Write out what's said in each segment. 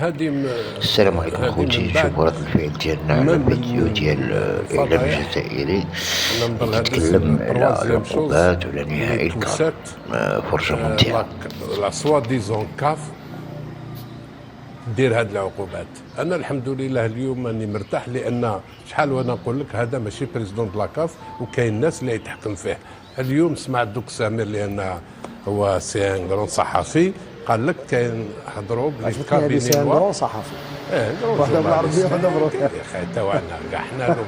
السلام عليكم خوتي. شوفوا رد الفعل ديالنا على الفيديو ديال الاعلام الجزائري اللي كيتكلم على العقوبات وعلى نهائي الكاف. فرجه ممتعه. لا سوا ديزون كاف دير هاد العقوبات. انا الحمد لله اليوم راني مرتاح، لان شحال وانا نقول لك هذا ماشي بريزيدون دو لاكاف وكاين الناس اللي يتحكم فيه. اليوم سمعت دوك سمير لان هو سي ان غرون صحفي قال لك كاين حضروا بالكابيني نوار صحفي. واحده بالعربيه وحده بالروسيه يا اخي تاعنا كاع حنا لهم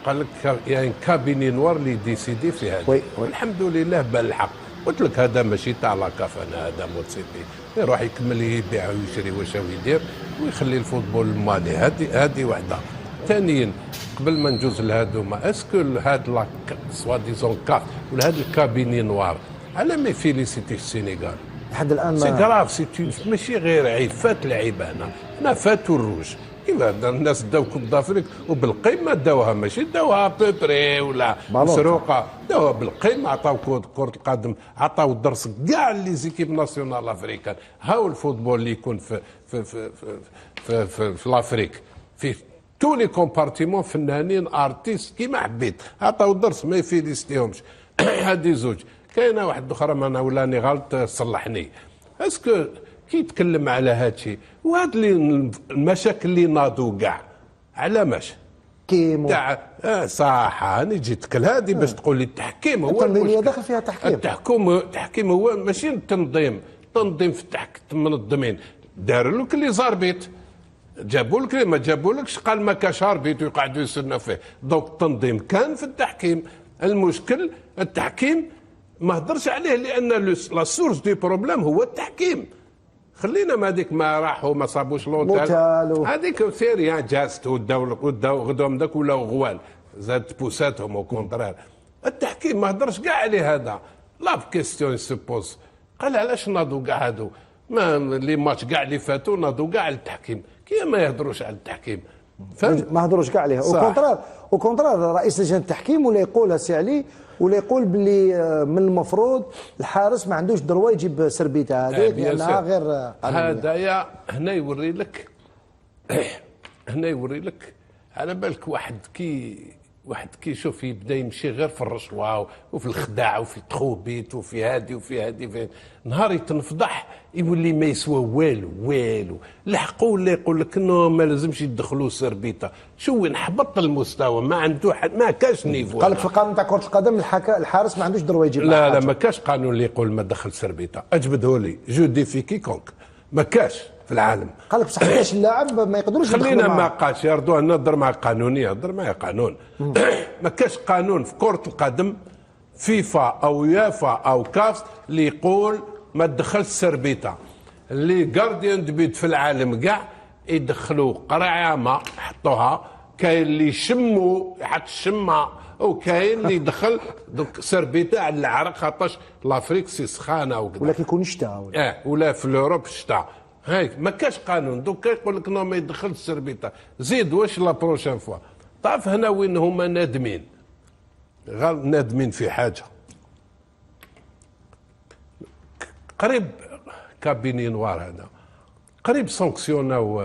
قال لك يعني كابيني نوار اللي ديسيدي في هذا. الحمد لله بان الحق. قلت لك هذا ماشي تاع لاكاف، انا هذا موتسيبي يروح يكمل يبيع ويشري واش يدير ويخلي الفوتبول المالي. هذه وحده. ثانيا قبل ما ندوز لهذوما، اسكو هاد لا سوا ديزون كاف ولا هاد الكابيني نوار على ما فيليسيتي السينيغال لحد الان سي كراف. سي ماشي غير عيب، فات العيب هنا فاتوا الروج. كيما الناس داو كوب دافريك وبالقيمه داوها، ماشي داوها بوبري ولا مسروقه، داوها بالقيمه. عطاو كره القدم، عطاو درس كاع لي زيكيب ناسيونال افريكان. هاو الفوتبول اللي يكون في الافريك فيه تو لي كومبارتيمون، فنانين ارتيست كيما حبيت، عطاو درس ما يفيليستيهمش. هذه زوج. كاينه واحد اخرى انا ولاني غلط صلحني. اسكو كي يتكلم على هادشي وهاد المشاكل اللي ناضوا كاع على ماش كيمو تاع صح. انا جيتك هذه باش تقول لي التحكيم هو التنظيميه داخل فيها تحكيم. التحكيم هو ماشي التنظيم في منظمين. داروا لك اللي زاربيت، جابوا لك ما جابولكش، قال ما كاش اربيت ويقعدوا يستناو فيه. دونك التنظيم كان في التحكيم. المشكل التحكيم ما هضرش عليه، لان لا سورس دي بروبليم هو التحكيم. خلينا ما هذيك ما راحوا ما صابوش لوتيل هذيك سيريا جاست وداو غدوهم داك ولاو غوال زادت بوساتهم وكونترير. التحكيم ما هضرش كاع عليه. هذا لا كيستيون سوبوز. قال علاش ناضوا كاع هادو ما لي ماتش كاع اللي فاتوا ناضوا كاع على التحكيم، كي ما يهضروش على التحكيم. ما هضروش كاع عليه. وكونترار رئيس لجنه التحكيم ولا يقول سي علي ولا يقول باللي من المفروض الحارس ما عندوش دروا يجيب سربيته هذيك لانها غير قانونيه. هذايا هنا يوري لك على بالك واحد كي يشوف يبدا يمشي غير في الرشوه وفي الخداع وفي التخوبيت وفي هذه في نهار يتنفضح يولي ما يسوى والو. لحقوا ولا يقول لك انه ما لازمش يدخلوا سربيته. شو نحبط المستوى، ما عنده ما كاش نيفو. قال لك في القانون تاع كره القدم الحارس ما عندوش دروا يجيب. لا ما كاش قانون اللي يقول ما دخل سربيته. اجبده لي جو ديفي كيكونك، ما كاش في العالم. قال لك بصح كاش اللاعب ما يقدروش خلينا ما قالش يردوه نهضر مع قانونيه، هضر مع قانون. ما كاش قانون في كره القدم فيفا او يافا او كاف اللي يقول ما تدخلش سربيته. اللي جارديان دو بيت في العالم كاع يدخلوا قرعه ما حطوها. كاين اللي يشموا يحط الشمه، وكاين اللي يدخل دوك سربيته على العرق خاطرش لافريك سي سخانه وكذا، ولا كيكون شتاء ولا في الاوروب شتاء. هاي ما كاش قانون. دوك يقول لك نو ما يدخلش سربيته. زيد واش لا بروشين فوا. تعرف هنا وين هما نادمين؟ نادمين في حاجه قريب. كابيني نوار هذا قريب سانكسيوناو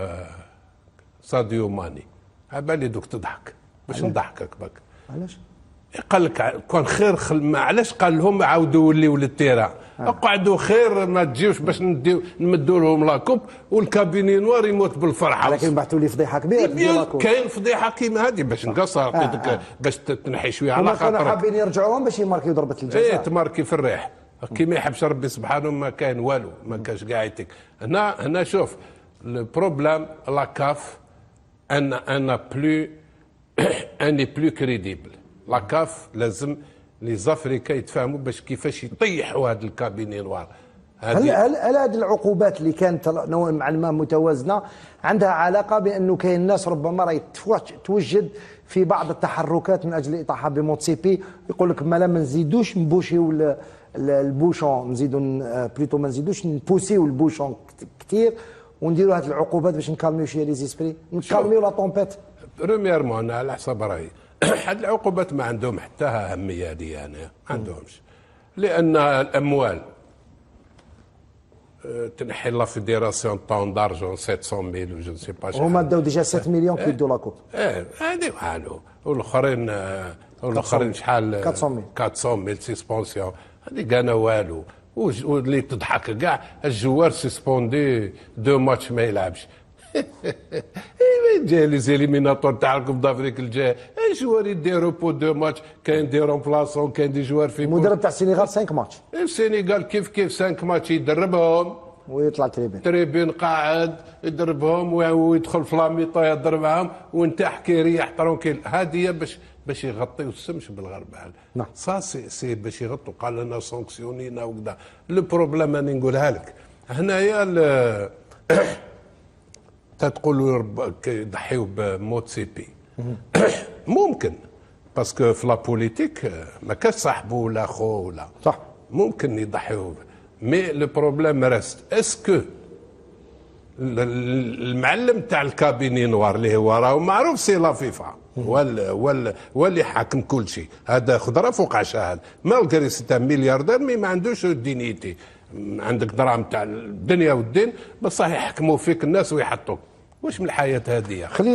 ساديو ماني. عبالي دوك تضحك باش نضحكك بك. علاش؟ قال لك كان خير علاش قال لهم عاودوا وليو للتيران. اقعدوا خير ما تجيوش باش نمدوا لهم لاكوب والكابيني نوار يموت بالفرحه. لكن بعثوا لي فضيحه كبيره. كاين فضيحه كيما هذه باش نقصر باش تنحي شويه على خاطرك. كانوا حابين يرجعوهم باش يماركيو ضربه الجزاء. تماركي في الريح كي ما يحبش ربي سبحانه. ما كاين والو، ما كاش كاع يتك. هنا شوف البروبليم لا كاف انا بلو كريديبل. لا كاف لازم لي زافريكا يتفاهموا باش كيفاش يطيحوا هذا الكابيني نوار. هل هذه العقوبات اللي كانت نوعا ما متوازنه عندها علاقه بانه كاين ناس ربما راهي توجد في بعض التحركات من اجل الاطاحه بموتسيبي، يقول لك ما نزيدوش نبوشيو البوشون، نزيدوا بلوتو ما نزيدوش نبوسيو البوشون كثير ونديروا هذه العقوبات باش نكالميو شويه لي زيسبري، نكالميو لا طومبيت. بريميرمون انا على حسب رايي هاد العقوبات ما عندهم حتى اهميه. دي انا ما عندهمش، لان الاموال تنحي لا فيديراسيون طون دارجون 700,000 وجو سي با شحال. هما داو ديجا 7 مليون كيدوا لاكوب. هذه والو. والاخرين شحال 400,000 سيسبونسيون. هذه كان والو. واللي تضحك كاع الجوار سيسبوندي 2 ماتش ما يلعبش. جاي لي زيليميناتور تاع الكوب دافريك الجاي الجوار يديروا بو 2 ماتش، كاين دي رومبلاسون، كاين دي جوار في المدرب تاع السنغال 5 ماتش. السنغال كيف 5 ماتش يدربهم ويطلع تريبين قاعد يدربهم ويدخل في لاميطا يضربهم وانت حكي ريح ترونكيل. هذه باش يغطيو السمش بالغربال. نعم. سي باش يغطوا، قال لنا سانكسيونينا وكذا. لو بروبليم راني نقولها لك هنايا تقولوا يضحيوا بموتسيبي. ممكن باسكو في لابوليتيك ما كاش صاحبه ولا خو ولا صح، ممكن يضحيوا. مي لو بروبليم ريست اسكو المعلم تاع الكابيني نوار اللي هو راهو معروف سي لا فيفا واللي حاكم كل شيء، هذا خضره فوق عشاء. هذا مالغري سي ملياردير مي ما عندوش دينيتي. عندك دراهم تاع الدنيا والدين بصح يحكموا فيك الناس ويحطوك. واش من الحياه هذه؟